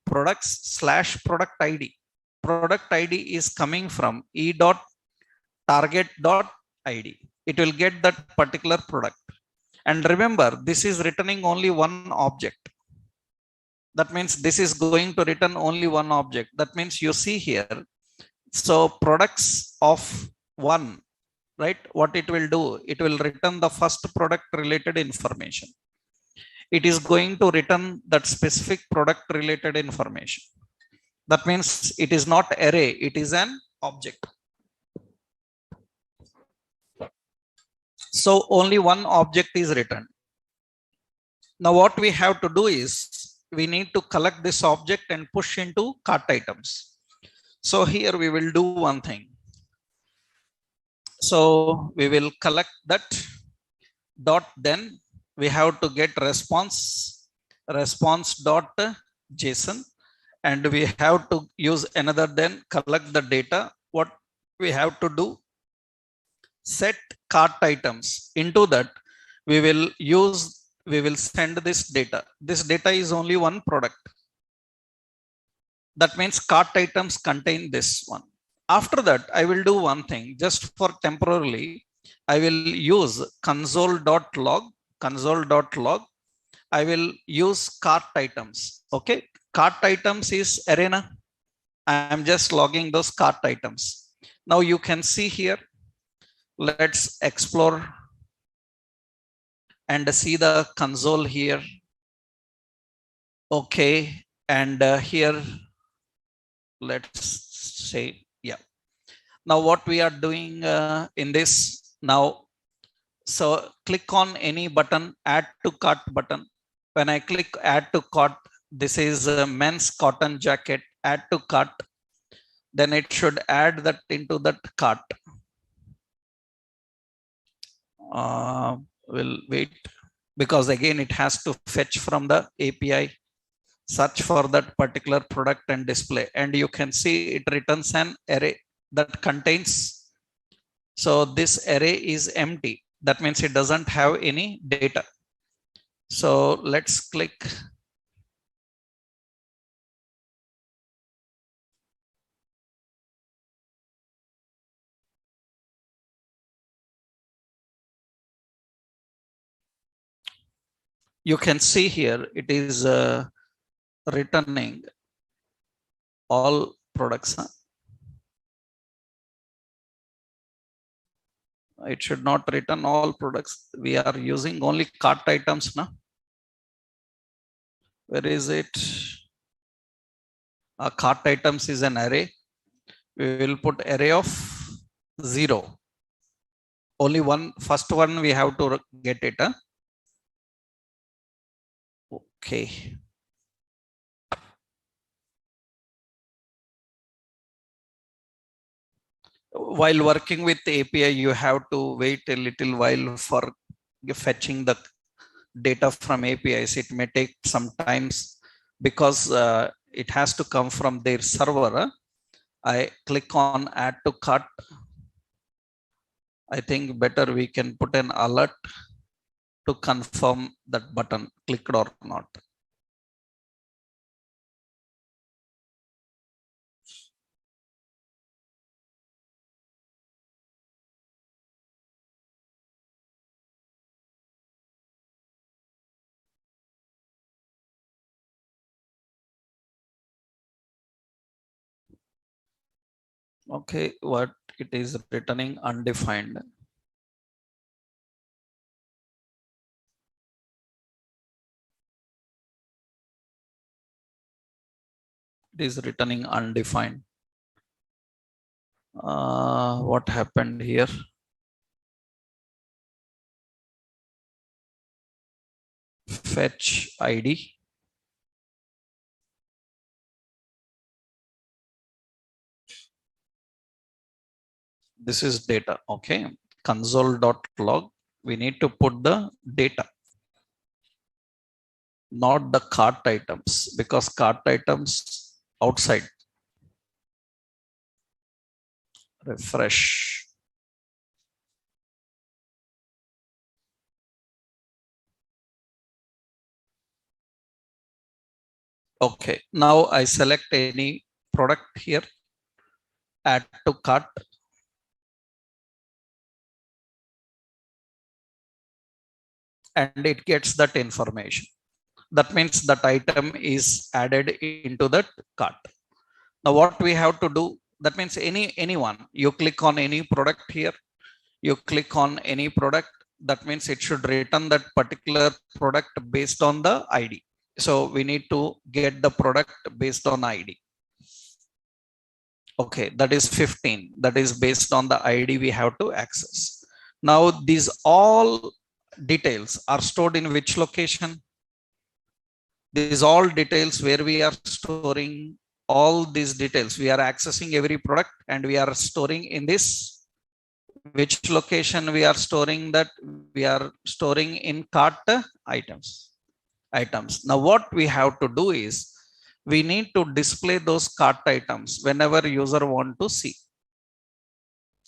Products / product ID. Product ID is coming from e.target.id. It will get that particular product. And remember, this is returning only one object. That means this is going to return only one object. That means you see here. So products of 1, right? What it will do? It will return the first product related information. It is going to return that specific product related information. That means it is not array, it is an object. So only one object is returned. Now what we have to do is we need to collect this object and push into cart items. So here we will do one thing. So we will collect that dot, then we have to get response dot JSON, and we have to use another, then collect the data. What we have to do? Set cart items. Into that we will send this data. This data is only one product. That means cart items contain this one. After that, I will do one thing just for temporarily. I will use console.log. I will use cart items. Okay. Cart items is arena. I am just logging those cart items. Now you can see here. Let's explore and see the console here. Okay. And here, let's say, yeah. Now what we are doing in this now. So click on any button, add to cart button. When I click add to cart, this is a men's cotton jacket, add to cart. Then it should add that into that cart. We'll wait because again it has to fetch from the API, search for that particular product and display. And you can see it returns an array that contains. So this array is empty. That means it doesn't have any data. So let's click. You can see here it is returning. all products. Huh? It should not return all products. We are using only cart items now. Where is it? Cart items is an array. We will put array of 0. Only one, first one we have to get it. Huh? Okay. While working with the API, you have to wait a little while for fetching the data from APIs. It may take some times because it has to come from their server. I click on add to cart. I think better we can put an alert to confirm that button clicked or not. Okay, what it is returning undefined. It is returning undefined. What happened here? Fetch ID. This is data. Okay. Console.log. We need to put the data, not the cart items, because cart items outside. Refresh. Okay, now I select any product here, add to cart. And it gets that information. That means that item is added into that cart. Now what we have to do, that means anyone, you click on any product here, you click on any product, that means it should return that particular product based on the ID. So we need to get the product based on ID. Okay, that is 15. That is based on the ID we have to access. Now these all details are stored in which location? These all details where we are storing all these details. We are accessing every product and we are storing in this. Which location we are storing that? We are storing in cart items. Now what we have to do is we need to display those cart items whenever user want to see.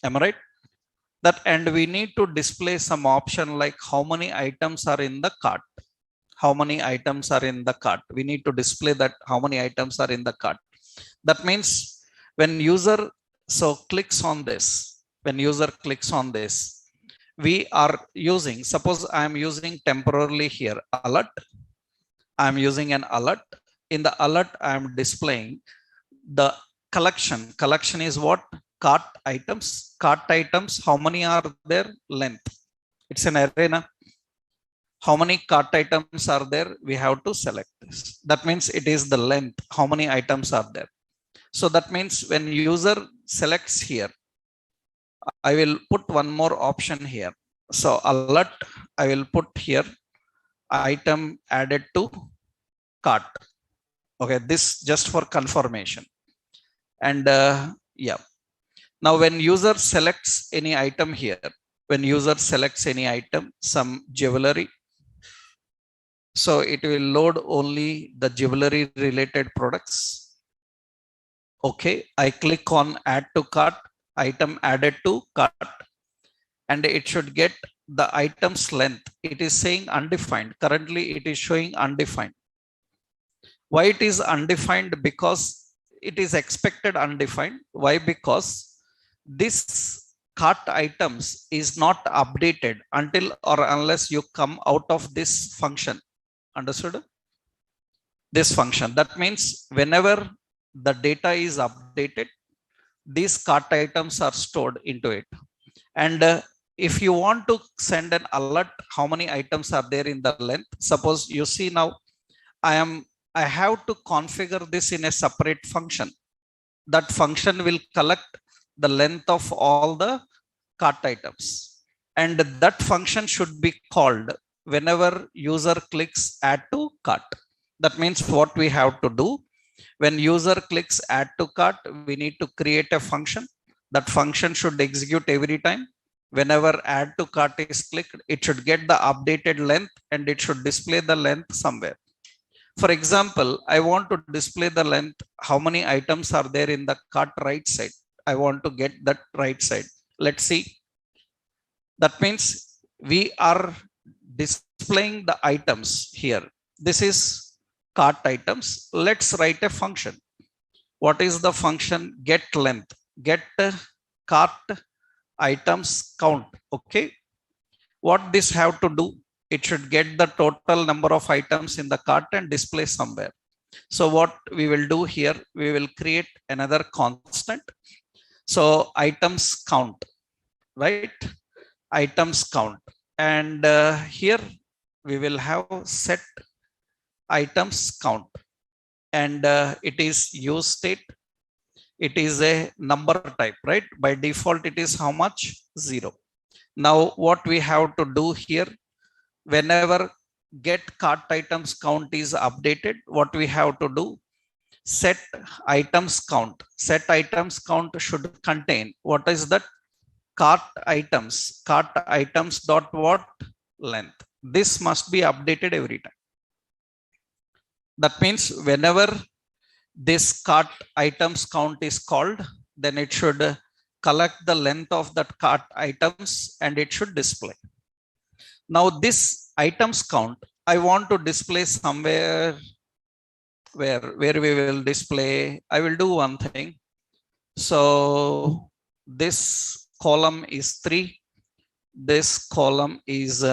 Am I right? That, and we need to display some option like how many items are in the cart. How many items are in the cart? We need to display that how many items are in the cart. That means when user clicks on this, when user clicks on this, we are using, suppose I am using temporarily here alert. I am using an alert. In the alert, I am displaying the collection. Collection is what? Cart items. Cart items, how many are there? Length. It's an array. Na? How many cart items are there? We have to select this. That means it is the length. How many items are there? So that means when user selects here, I will put one more option here. So alert, I will put here item added to cart. Okay, this just for confirmation. And yeah. Now when user selects any item here, when user selects any item, some jewelry, so it will load only the jewelry related products. Okay, I click on add to cart, item added to cart, and it should get the item's length. It is saying undefined. Currently it is showing undefined. Why it is undefined? Because it is expected undefined. Why? Because this cart items is not updated until or unless you come out of this function. Understood? This function. That means whenever the data is updated. These cart items are stored into it. And if you want to send an alert, how many items are there in the length? Suppose you see now, I have to configure this in a separate function. That function will collect the length of all the cart items. And that function should be called whenever user clicks add to cart. That means what we have to do, when user clicks add to cart, we need to create a function. That function should execute every time. Whenever add to cart is clicked, it should get the updated length and it should display the length somewhere. For example, I want to display the length, how many items are there in the cart right side. I want to get that right side. Let's see. That means we are displaying the items here. This is cart items. Let's write a function. What is the function? Get length. Get cart items count. Okay. What this have to do? It should get the total number of items in the cart and display somewhere. So what we will do here, we will create another constant. So items count, right? Items count. And here we will have set items count. And it is use state. It is a number type, right? By default, it is how much? 0. Now what we have to do here, whenever get cart items count is updated, what we have to do, set items count. Set items count should contain, what is that? Cart items dot what? Length. This must be updated every time. That means whenever this cart items count is called, then it should collect the length of that cart items and it should display. Now this items count, I want to display somewhere where we will display. I will do one thing. So this column is 3. This column is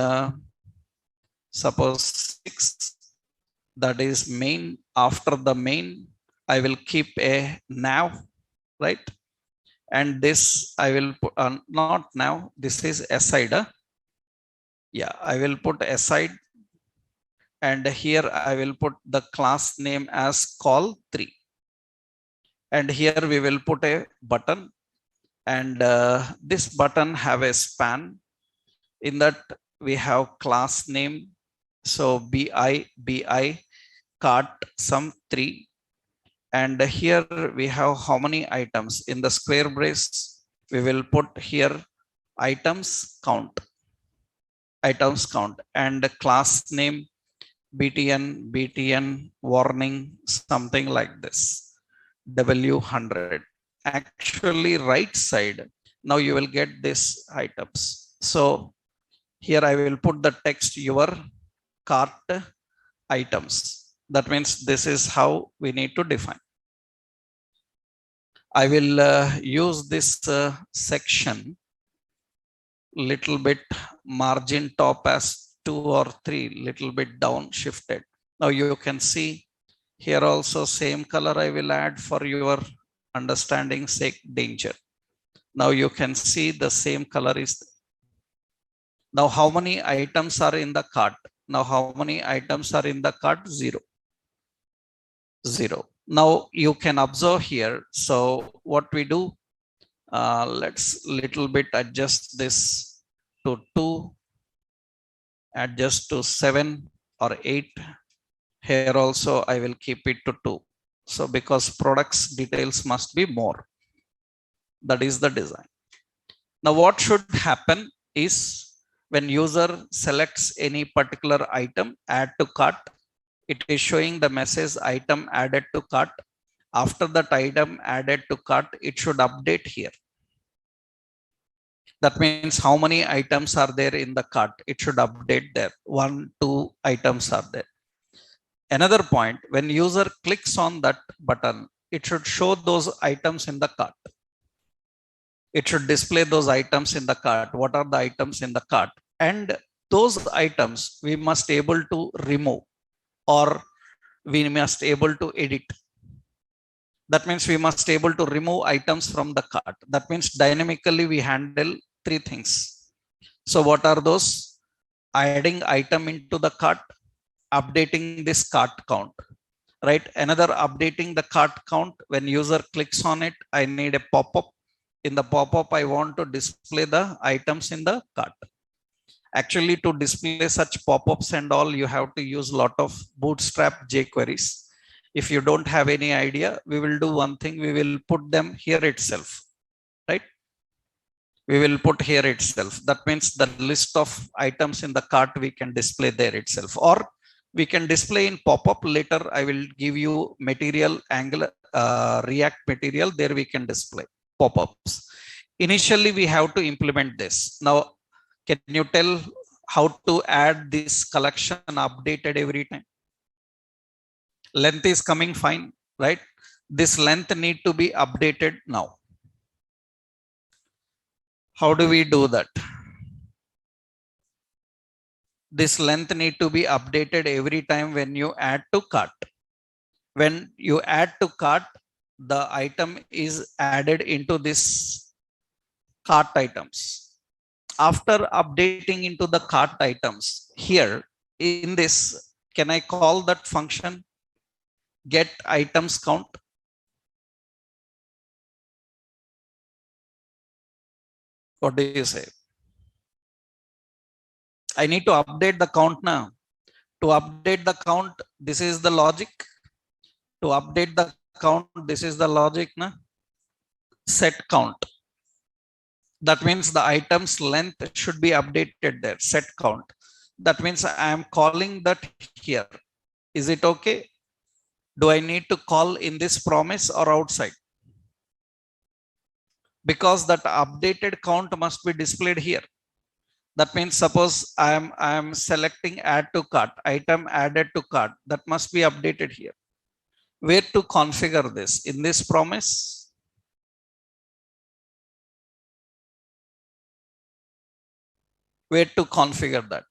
suppose 6. That is main. After the main, I will keep a nav, right? And this I will put not now. This is aside. Yeah, I will put aside. And here I will put the class name as call3. And here we will put a button. And this button have a span. In that we have class name. So bi cart sum 3. And here we have how many items in the square brace. We will put here items count. Items count and the class name btn warning, something like this, w100. Actually right side, now you will get this items. So here I will put the text your cart items. That means this is how we need to define. I will use this section little bit margin top as 2 or 3, little bit down shifted. Now you can see here also same color I will add for your understanding sake, danger. Now you can see the same color is. Now how many items are in the cart? Now how many items are in the cart? 0. 0. Now you can observe here. So what we do, let's little bit adjust this to 2, adjust to 7 or 8. Here also I will keep it to 2. So because products details must be more. That is the design. Now what should happen is when user selects any particular item, add to cart, it is showing the message item added to cart. After that item added to cart, it should update here. That means how many items are there in the cart? It should update there. 1, 2 items are there. Another point, when user clicks on that button, it should show those items in the cart. It should display those items in the cart. What are the items in the cart? And those items we must able to remove or we must able to edit. That means we must able to remove items from the cart. That means dynamically we handle three things. So what are those? Adding item into the cart, updating this cart count, right? Another, updating the cart count. When user clicks on it, I need a pop-up. In the pop-up, I want to display the items in the cart. Actually, to display such pop-ups and all, you have to use a lot of Bootstrap jQueries. If you don't have any idea, we will do one thing. We will put them here itself, right? We will put here itself. That means the list of items in the cart we can display there itself, or we can display in pop-up. Later, I will give you material, Angular, React material. There we can display pop-ups. Initially, we have to implement this. Now, can you tell how to add this collection updated every time? Length is coming fine, right? This length need to be updated now. How do we do that? This length need to be updated every time when you add to cart. When you add to cart, the item is added into this cart items. After updating into the cart items, here in this, can I call that function get items count? What do you say? I need to update the count now. To update the count, this is the logic. To update the count, this is the logic na? Set count. That means the item's length should be updated there, set count. That means I am calling that here. Is it okay? Do I need to call in this promise or outside? Because that updated count must be displayed here. That means suppose I am selecting add to cart, item added to cart, that must be updated here. Where to configure this? In this promise? Where to configure that?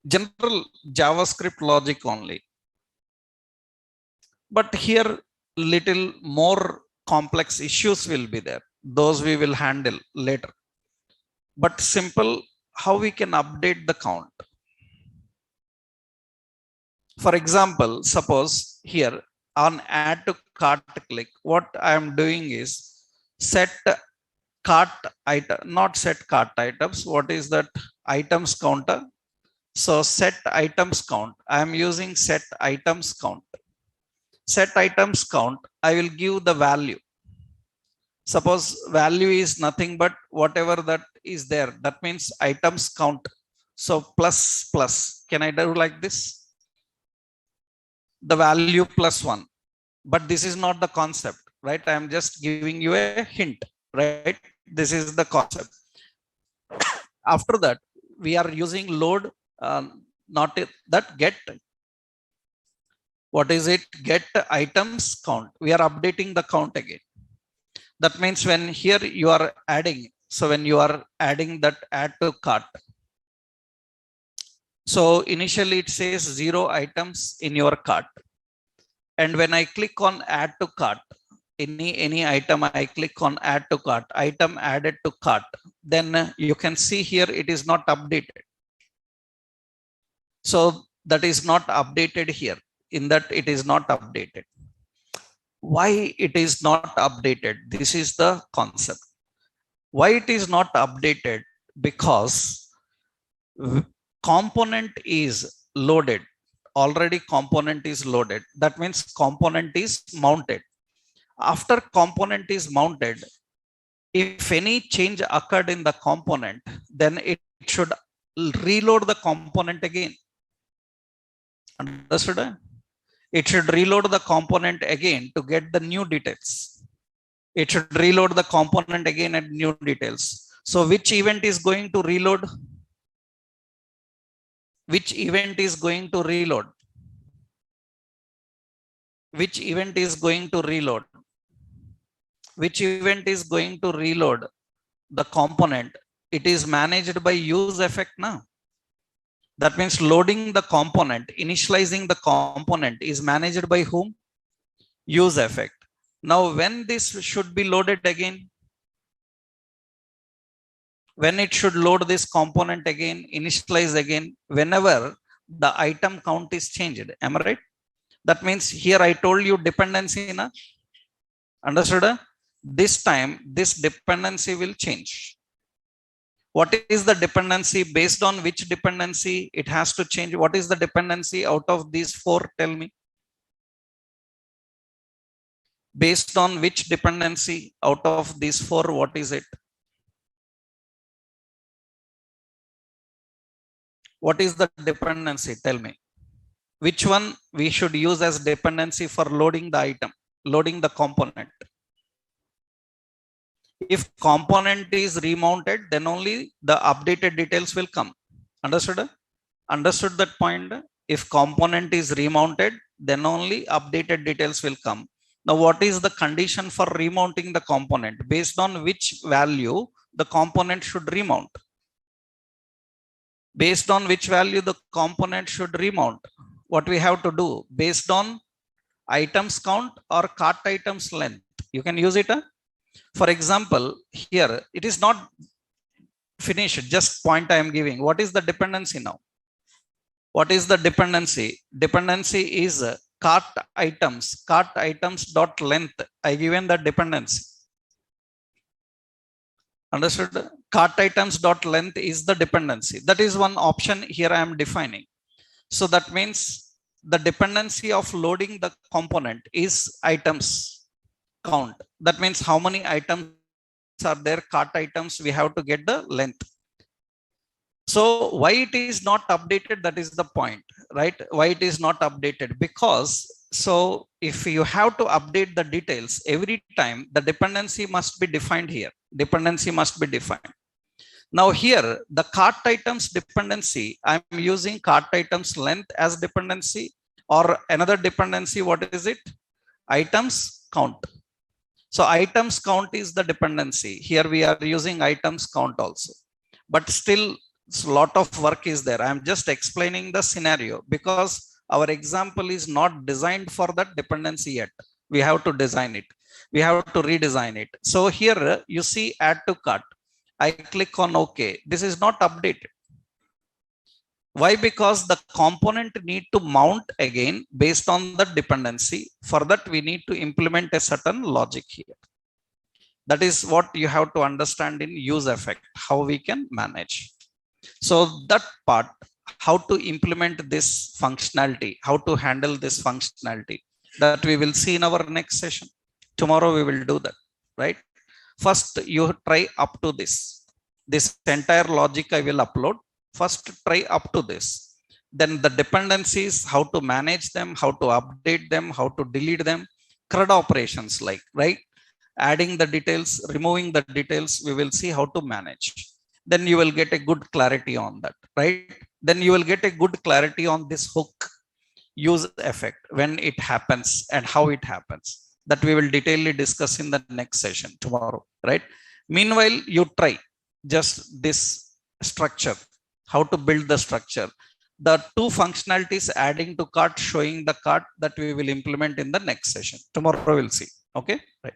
General JavaScript logic only. But here little more complex issues will be there. Those we will handle later. But simple, how we can update the count. For example, suppose here on add to cart click, what I am doing is set cart item, not set cart items. What is that? Items counter. So set items count. I am using set items count. Set items count, I will give the value. Suppose value is nothing but whatever that is there. That means items count. So plus plus. Can I do like this? The value plus 1. But this is not the concept, right? I am just giving you a hint, right? This is the concept. After that, we are using load, not that get. What is it? Get items count. We are updating the count again. That means when here you are adding, so when you are adding that add to cart, so initially it says 0 items in your cart. And when I click on add to cart, any item I click on add to cart, item added to cart, then you can see here it is not updated. So that is not updated here. In that it is not updated. Why it is not updated? This is the concept. Why it is not updated? Because component is loaded. Already component is loaded. That means component is mounted. After component is mounted, if any change occurred in the component, then it should reload the component again. Understood? It should reload the component again to get the new details. It should reload the component again at new details. So which event is going to reload? Which event is going to reload? Which event is going to reload? Which event is going to reload the component? It is managed by use effect now. That means loading the component, initializing the component is managed by whom? Use effect. Now, when this should be loaded again? When it should load this component again, initialize again, whenever the item count is changed. Am I right? That means here I told you dependency, na? Understood? This time, this dependency will change. What is the dependency? Based on which dependency it has to change? What is the dependency out of these four? Tell me. Based on which dependency out of these four, what is it? What is the dependency? Tell me. Which one we should use as dependency for loading the item, loading the component? If component is remounted, then only the updated details will come. Understood? Understood that point? If component is remounted, then only updated details will come. Now, what is the condition for remounting the component? Based on which value the component should remount? Based on which value the component should remount? What we have to do? Based on items count or cart items length? You can use it. For example, here it is not finished, just point I am giving. What is the dependency now? What is the dependency? Dependency is cart items dot length. I given the dependency. Understood? Cart items dot length is the dependency. That is one option here I am defining. So that means the dependency of loading the component is items count. That means how many items are there, cart items, we have to get the length. So why it is not updated? That is the point, right? Why it is not updated? Because so if you have to update the details every time, the dependency must be defined here. Dependency must be defined. Now here, the cart items dependency, I'm using cart items length as dependency, or another dependency, what is it? Items count. So items count is the dependency. Here we are using items count also. But still, a lot of work is there. I'm just explaining the scenario because our example is not designed for that dependency yet. We have to design it. We have to redesign it. So here you see add to cart. I click on OK. This is not updated. Why? Because the component need to mount again based on the dependency. For that, we need to implement a certain logic here. That is what you have to understand in use effect, how we can manage. So that part, how to implement this functionality, how to handle this functionality, that we will see in our next session. Tomorrow we will do that, right? First, you try up to this. This entire logic I will upload. First, try up to this. Then the dependencies, how to manage them, how to update them, how to delete them. CRUD operations like, right? Adding the details, removing the details, we will see how to manage. Then you will get a good clarity on that, right? Then you will get a good clarity on this hook use effect, when it happens and how it happens. That we will detailedly discuss in the next session tomorrow, right? Meanwhile, you try just this structure, how to build the structure. The two functionalities, adding to cart, showing the cart, that we will implement in the next session. Tomorrow we'll see. Okay, right.